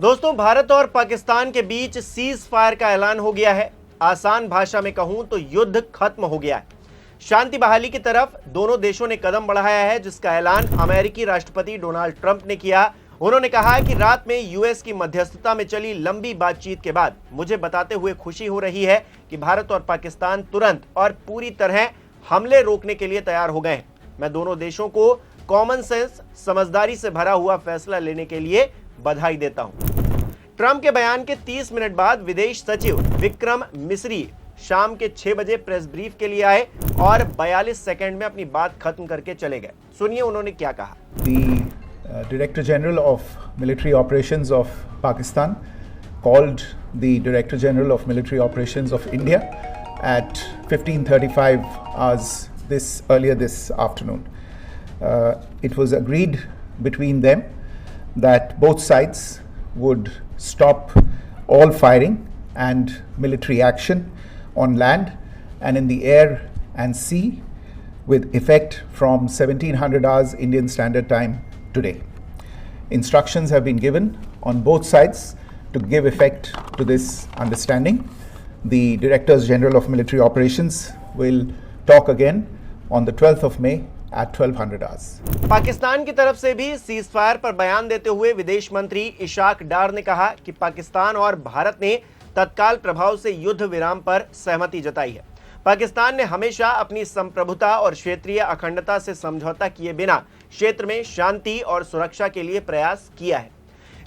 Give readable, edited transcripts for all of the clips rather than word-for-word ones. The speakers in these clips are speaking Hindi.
दोस्तों, भारत और पाकिस्तान के बीच सीज फायर का ऐलान हो गया है। आसान भाषा में कहूं तो युद्ध खत्म हो गया है। शांति बहाली की तरफ दोनों देशों ने कदम बढ़ाया है, जिसका ऐलान अमेरिकी राष्ट्रपति डोनाल्ड ट्रंप ने किया। उन्होंने कहा कि रात में यूएस की मध्यस्थता में चली लंबी बातचीत के बाद मुझे बताते हुए खुशी हो रही है कि भारत और पाकिस्तान तुरंत और पूरी तरह हमले रोकने के लिए तैयार हो गए हैं। मैं दोनों देशों को कॉमन सेंस, समझदारी से भरा हुआ फैसला लेने के लिए बधाई देता हूं। ट्रंप के बयान के 30 मिनट बाद विदेश सचिव विक्रम मिस्री शाम के 6 बजे प्रेस ब्रीफ के लिए आए और 42 सेकंड में अपनी बात खत्म करके चले गए। सुनिए उन्होंने क्या कहा। The Director General of Military Operations of Pakistan called the Director General of Military Operations of India at 15:35 hours earlier this afternoon. It was agreed between them that both sides would stop all firing and military action on land and in the air and sea with effect from 1700 hours Indian Standard Time today. Instructions have been given on both sides to give effect to this understanding. The Directors General of Military Operations will talk again on the 12th of May at 1200 hours. Pakistan की तरफ से भी सीज फायर पर बयान देते हुए विदेश मंत्री इशाक डार ने कहा कि पाकिस्तान और भारत ने तत्काल प्रभाव से युद्ध विराम पर सहमति जताई है। पाकिस्तान ने हमेशा अपनी संप्रभुता और क्षेत्रीय अखंडता से समझौता किए बिना क्षेत्र में शांति और सुरक्षा के लिए प्रयास किया है।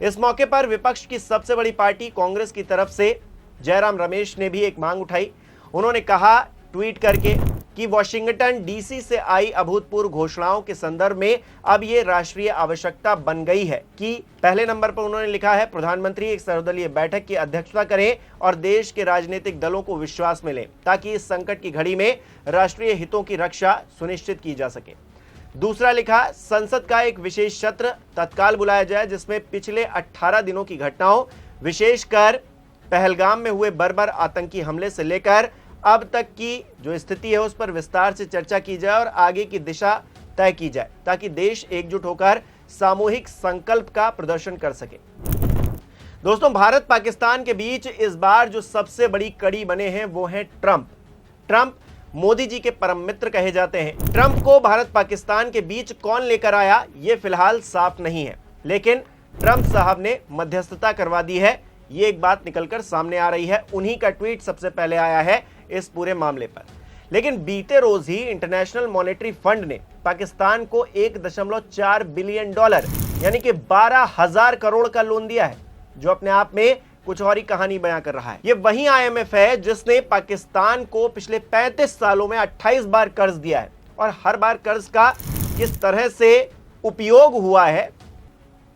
इस मौके पर विपक्ष की सबसे बड़ी पार्टी कांग्रेस की तरफ से जयराम रमेश ने भी एक मांग उठाई। उन्होंने कहा ट्वीट करके कि वॉशिंगटन डीसी से आई अभूतपूर्व घोषणाओं के संदर्भ में अब ये राष्ट्रीय आवश्यकता बन गई है कि पहले नंबर पर उन्होंने लिखा है प्रधानमंत्री एक सर्वदलीय बैठक की अध्यक्षता करें और देश के राजनीतिक दलों को विश्वास में लें ताकि इस संकट की घड़ी में राष्ट्रीय हितों की रक्षा सुनिश्चित की जा सके। दूसरा लिखा संसद का एक विशेष सत्र तत्काल बुलाया जाए जिसमें पिछले 18 दिनों की घटनाओं, विशेषकर पहलगाम में हुए बर्बर आतंकी हमले से लेकर अब तक की जो स्थिति है उस पर विस्तार से चर्चा की जाए और आगे की दिशा तय की जाए ताकि देश एकजुट होकर सामूहिक संकल्प का प्रदर्शन कर सके। दोस्तों, भारत पाकिस्तान के बीच इस बार जो सबसे बड़ी कड़ी बने हैं वो हैं ट्रंप। ट्रंप मोदी जी के परम मित्र कहे जाते हैं। ट्रंप को भारत पाकिस्तान के बीच कौन लेकर आया ये फिलहाल साफ नहीं है, लेकिन ट्रंप साहब ने मध्यस्थता करवा दी है, ये एक बात निकलकर सामने आ रही है। उन्हीं का ट्वीट सबसे पहले आया है इस पूरे मामले पर। लेकिन बीते रोज ही इंटरनेशनल मॉनेटरी फंड ने पाकिस्तान को 1.4 बिलियन डॉलर यानी कि 12,000 करोड़ का लोन दिया है, जो अपने आप में कुछ और ही कहानी बयां कर रहा है। ये वही आईएमएफ है जिसने पाकिस्तान को पिछले 35 सालों में 28 बार कर्ज दिया है और हर बार कर्ज का किस तरह से उपयोग हुआ है,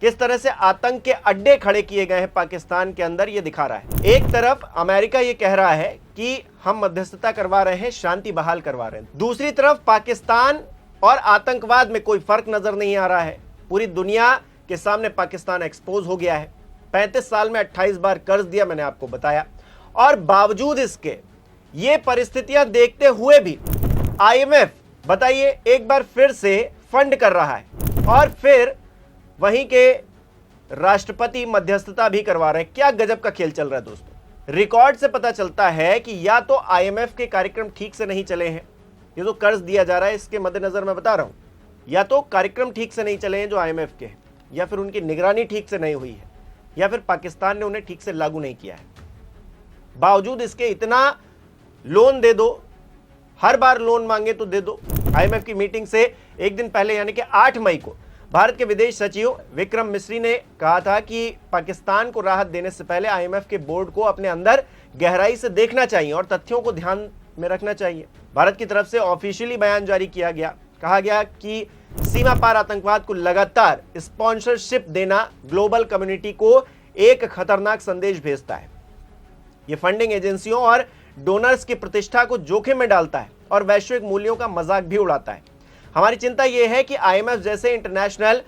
किस तरह से आतंक के अड्डे खड़े किए गए हैं पाकिस्तान के अंदर, ये दिखा रहा है। एक तरफ अमेरिका ये कह रहा है कि हम मध्यस्थता करवा रहे हैं, शांति बहाल करवा रहे हैं। दूसरी तरफ पाकिस्तान और आतंकवाद में कोई फर्क नजर नहीं आ रहा है। पूरी दुनिया के सामने पाकिस्तान एक्सपोज हो गया है। 35 साल में 28 बार कर्ज दिया, मैंने आपको बताया। और बावजूद इसके ये परिस्थितियां देखते हुए भी आईएमएफ बताइए एक बार फिर से फंड कर रहा है और फिर वहीं के राष्ट्रपति मध्यस्थता भी करवा रहे हैं। क्या गजब का खेल चल रहा है दोस्तों। रिकॉर्ड से पता चलता है कि या तो आईएमएफ के कार्यक्रम ठीक से नहीं चले हैं, ये जो कर्ज दिया जा रहा है इसके मद्देनजर मैं बता रहा हूं, या तो कार्यक्रम ठीक से नहीं चले हैं जो आईएमएफ के हैं, या फिर उनकी निगरानी ठीक से नहीं हुई है, या फिर पाकिस्तान ने उन्हें ठीक से लागू नहीं किया है। बावजूद इसके इतना लोन दे दो, हर बार लोन मांगे तो दे दो। आईएमएफ की मीटिंग से एक दिन पहले यानी कि 8 मई को भारत के विदेश सचिव विक्रम मिस्री ने कहा था कि पाकिस्तान को राहत देने से पहले आईएमएफ के बोर्ड को अपने अंदर गहराई से देखना चाहिए और तथ्यों को ध्यान में रखना चाहिए। भारत की तरफ से ऑफिशियली बयान जारी किया गया, कहा गया कि सीमा पार आतंकवाद को लगातार स्पॉन्सरशिप देना ग्लोबल कम्युनिटी को एक खतरनाक संदेश भेजता है। ये फंडिंग एजेंसियों और डोनर्स की प्रतिष्ठा को जोखिम में डालता है और वैश्विक मूल्यों का मजाक भी उड़ाता है। हमारी चिंता यह है कि आईएमएफ जैसे इंटरनेशनल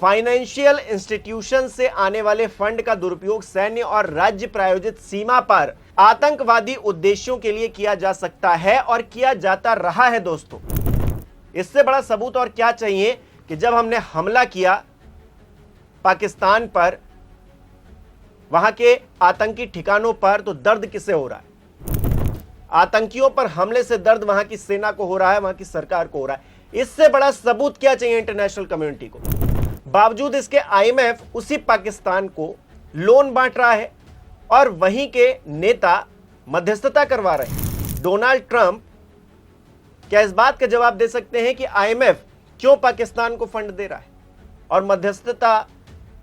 फाइनेंशियल इंस्टीट्यूशन से आने वाले फंड का दुरुपयोग सैन्य और राज्य प्रायोजित सीमा पर आतंकवादी उद्देश्यों के लिए किया जा सकता है और किया जाता रहा है। दोस्तों, इससे बड़ा सबूत और क्या चाहिए कि जब हमने हमला किया पाकिस्तान पर वहां के आतंकी ठिकानों पर, तो दर्द किसे हो रहा है? आतंकियों पर हमले से दर्द वहां की सेना को हो रहा है, वहां की सरकार को हो रहा है। इससे बड़ा सबूत क्या चाहिए इंटरनेशनल कम्युनिटी को? बावजूद इसके आईएमएफ उसी पाकिस्तान को लोन बांट रहा है और वहीं के नेता मध्यस्थता करवा रहे हैं। डोनाल्ड ट्रंप क्या इस बात का जवाब दे सकते हैं कि आईएमएफ क्यों पाकिस्तान को फंड दे रहा है और मध्यस्थता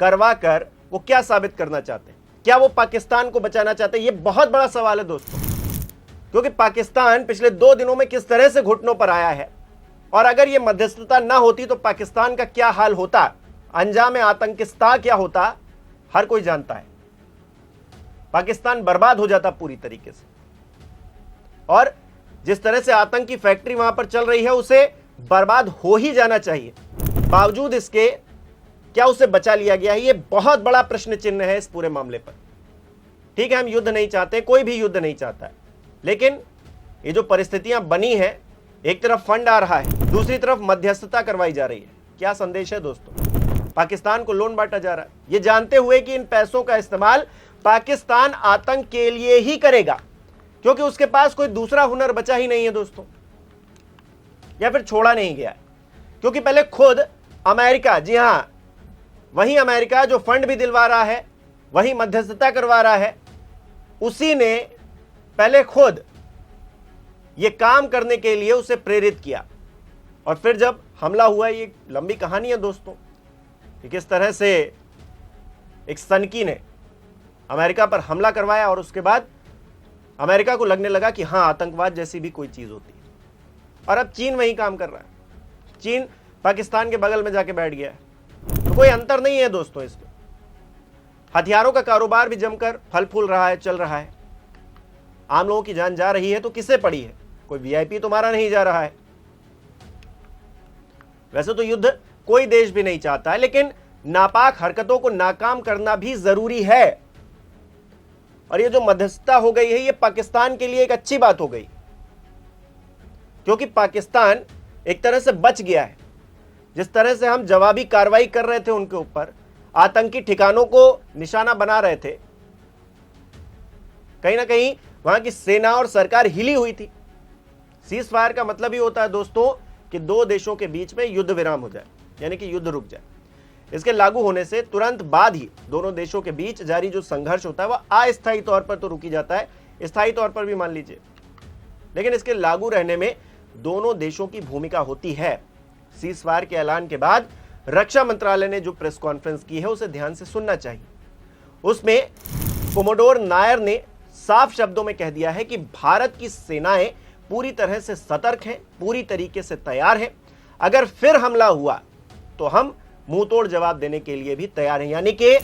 करवा कर वो क्या साबित करना चाहते हैं? क्या वो पाकिस्तान को बचाना चाहते हैं? ये बहुत बड़ा सवाल है दोस्तों, क्योंकि पाकिस्तान पिछले 2 दिनों में किस तरह से घुटनों पर आया है, और अगर ये मध्यस्थता ना होती तो पाकिस्तान का क्या हाल होता, अंजाम आतंकिस्तान क्या होता, हर कोई जानता है। पाकिस्तान बर्बाद हो जाता पूरी तरीके से। और जिस तरह से आतंकी फैक्ट्री वहां पर चल रही है, उसे बर्बाद हो ही जाना चाहिए। बावजूद इसके क्या उसे बचा लिया गया है? ये बहुत बड़ा प्रश्न चिन्ह है इस पूरे मामले पर। ठीक है, हम युद्ध नहीं चाहते, कोई भी युद्ध नहीं चाहता है, लेकिन ये जो परिस्थितियां बनी है, एक तरफ फंड आ रहा है, दूसरी तरफ मध्यस्थता करवाई जा रही है। क्या संदेश है दोस्तों? पाकिस्तान को लोन बांटा जा रहा है, ये जानते हुए कि इन पैसों का इस्तेमाल पाकिस्तान आतंक के लिए ही करेगा, क्योंकि उसके पास कोई दूसरा हुनर बचा ही नहीं है दोस्तों, या फिर छोड़ा नहीं गया है। क्योंकि पहले खुद अमेरिका, जी हां, वही अमेरिका जो फंड भी दिलवा रहा है, वही मध्यस्थता करवा रहा है, उसी ने पहले खुद ये काम करने के लिए उसे प्रेरित किया। और फिर जब हमला हुआ, ये लंबी कहानी है दोस्तों कि किस तरह से एक सनकी ने अमेरिका पर हमला करवाया और उसके बाद अमेरिका को लगने लगा कि हां, आतंकवाद जैसी भी कोई चीज होती है। और अब चीन वही काम कर रहा है। चीन पाकिस्तान के बगल में जाके बैठ गया है, तो कोई अंतर नहीं है दोस्तों इसमें। हथियारों का कारोबार भी जमकर फल फूल रहा है, चल रहा है। आम लोगों की जान जा रही है तो किससे पड़ी है? कोई वीआईपी तो मारा नहीं जा रहा है। वैसे तो युद्ध कोई देश भी नहीं चाहता है, लेकिन नापाक हरकतों को नाकाम करना भी जरूरी है। और ये जो मध्यस्थता हो गई है, ये पाकिस्तान के लिए एक अच्छी बात हो गई, क्योंकि पाकिस्तान एक तरह से बच गया है। जिस तरह से हम जवाबी कार्रवाई कर रहे थे उनके ऊपर, आतंकी ठिकानों को निशाना बना रहे थे, कहीं ना कहीं वहां की सेना और सरकार हिली हुई थी। सीज फायर का मतलब ही होता है दोस्तों कि 2 देशों के बीच में युद्ध विराम हो जाए, यानी कि युद्ध रुक जाए। इसके लागू होने से तुरंत बाद ही दोनों देशों के बीच जारी जो संघर्ष होता है वह अस्थायी तौर पर तो रुकी जाता है, स्थायी तौर पर भी मान लीजिए, लेकिन इसके लागू रहने में दोनों देशों की भूमिका होती है। सीज फायर के ऐलान के बाद रक्षा मंत्रालय ने जो प्रेस कॉन्फ्रेंस की है, उसे ध्यान से सुनना चाहिए। उसमें कोमोडोर नायर ने साफ शब्दों में कह दिया है कि भारत की सेनाएं पूरी तरह से सतर्क हैं, पूरी तरीके से तैयार हैं। अगर फिर हमला हुआ तो हम मुंहतोड़ जवाब देने के लिए भी तैयार हैं। यानी कि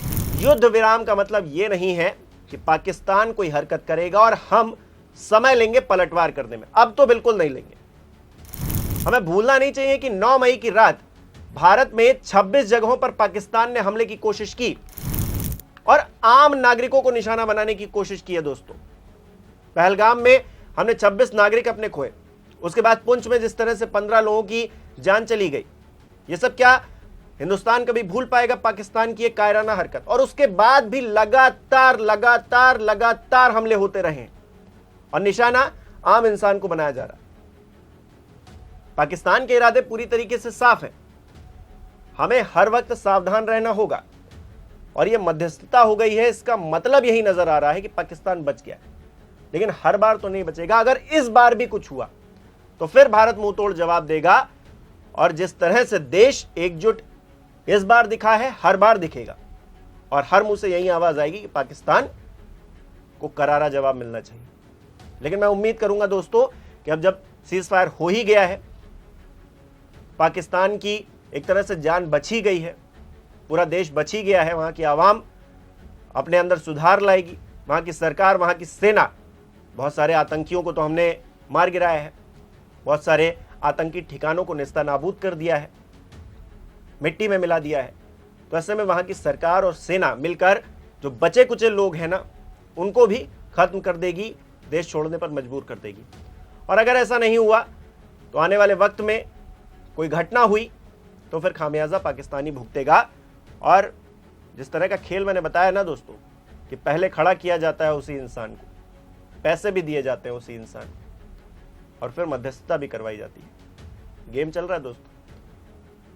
युद्ध विराम का मतलब यह नहीं है कि पाकिस्तान कोई हरकत करेगा और हम समय लेंगे पलटवार करने में। अब तो बिल्कुल नहीं लेंगे। हमें भूलना नहीं चाहिए कि 9 मई की रात भारत में 26 जगहों पर पाकिस्तान ने हमले की कोशिश की और आम नागरिकों को निशाना बनाने की कोशिश की है दोस्तों। पहलगाम में हमने 26 नागरिक अपने खोए, उसके बाद पुंछ में जिस तरह से 15 लोगों की जान चली गई, ये सब क्या हिंदुस्तान कभी भूल पाएगा? पाकिस्तान की एक कायराना हरकत। और उसके बाद भी लगातार हमले होते रहे और निशाना आम इंसान को बनाया जा रहा। पाकिस्तान के इरादे पूरी तरीके से साफ हैं। हमें हर वक्त सावधान रहना होगा। और यह मध्यस्थता हो गई है, इसका मतलब यही नजर आ रहा है कि पाकिस्तान बच गया, लेकिन हर बार तो नहीं बचेगा। अगर इस बार भी कुछ हुआ तो फिर भारत मुंह तोड़ जवाब देगा। और जिस तरह से देश एकजुट इस बार दिखा है, हर बार दिखेगा और हर मुंह से यही आवाज आएगी कि पाकिस्तान को करारा जवाब मिलना चाहिए। लेकिन मैं उम्मीद करूंगा दोस्तों कि अब जब सीज फायर हो ही गया है, पाकिस्तान की एक तरह से जान बची गई है, पूरा देश बच ही गया है, वहां की आवाम अपने अंदर सुधार लाएगी, वहां की सरकार, वहां की सेना, बहुत सारे आतंकियों को तो हमने मार गिराया है, बहुत सारे आतंकी ठिकानों को नेस्तनाबूद कर दिया है, मिट्टी में मिला दिया है। तो ऐसे में वहां की सरकार और सेना मिलकर जो बचे कुचे लोग हैं ना, उनको भी खत्म कर देगी, देश छोड़ने पर मजबूर कर देगी। और अगर ऐसा नहीं हुआ तो आने वाले वक्त में कोई घटना हुई तो फिर खामियाजा पाकिस्तानी भुगतेगा। और जिस तरह का खेल मैंने बताया ना दोस्तों, कि पहले खड़ा किया जाता है उसी इंसान को, पैसे भी दिए जाते हैं उसी इंसान को, और फिर मध्यस्थता भी करवाई जाती है। गेम चल रहा है दोस्तों,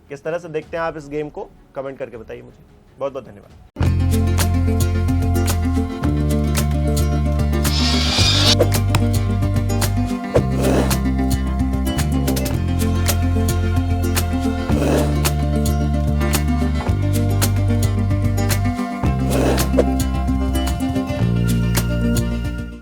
किस तरह से देखते हैं आप इस गेम को, कमेंट करके बताइए मुझे। बहुत बहुत धन्यवाद।